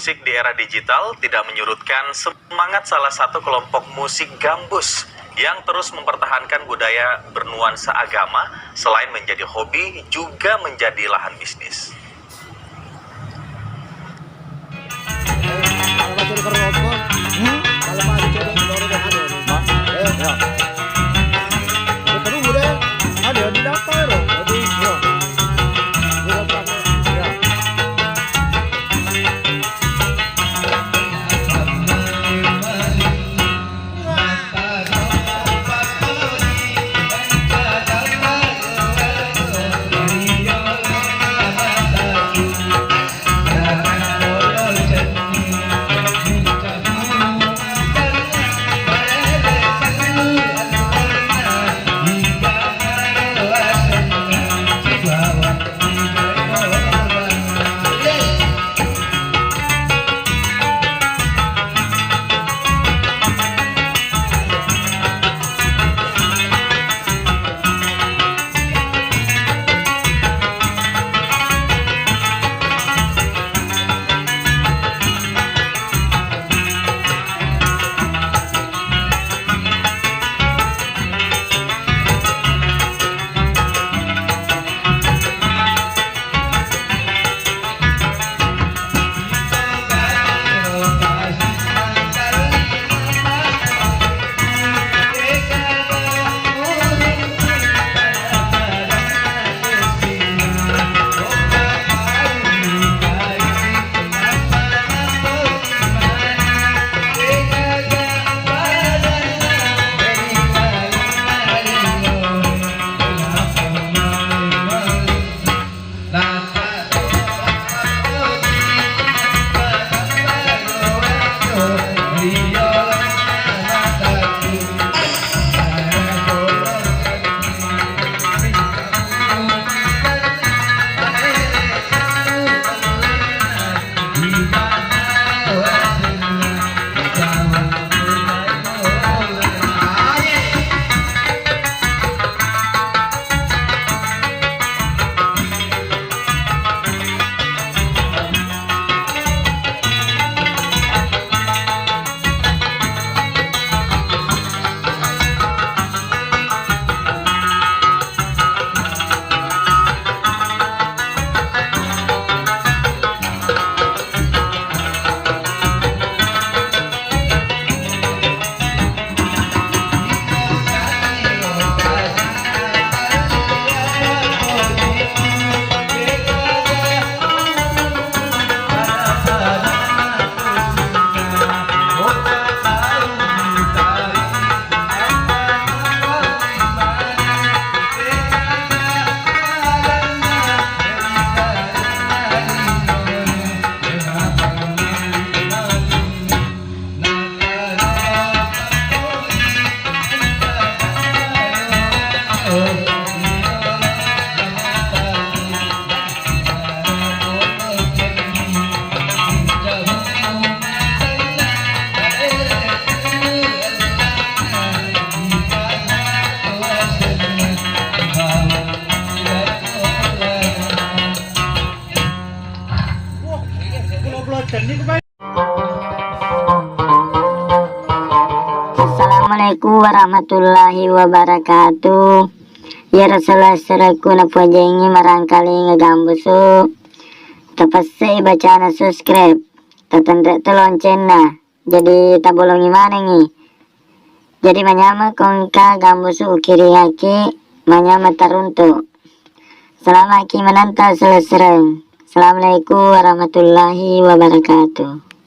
musik di era digital tidak menyurutkan semangat salah satu kelompok musik gambus yang terus mempertahankan budaya bernuansa agama. Selain menjadi hobi, juga menjadi lahan bisnis. Assalamualaikum warahmatullahi wabarakatuh. Ya Rasulullah seraku napuajengi marangkali ngegambusu. Tapasai bacaan subscribe. Tatandre loncengna. Jadi tabolongi mana nih? Jadi manyama kongka gambusu ukiri haki manyama taruntu. Selamat menantau selesai. Assalamualaikum warahmatullahi wabarakatuh.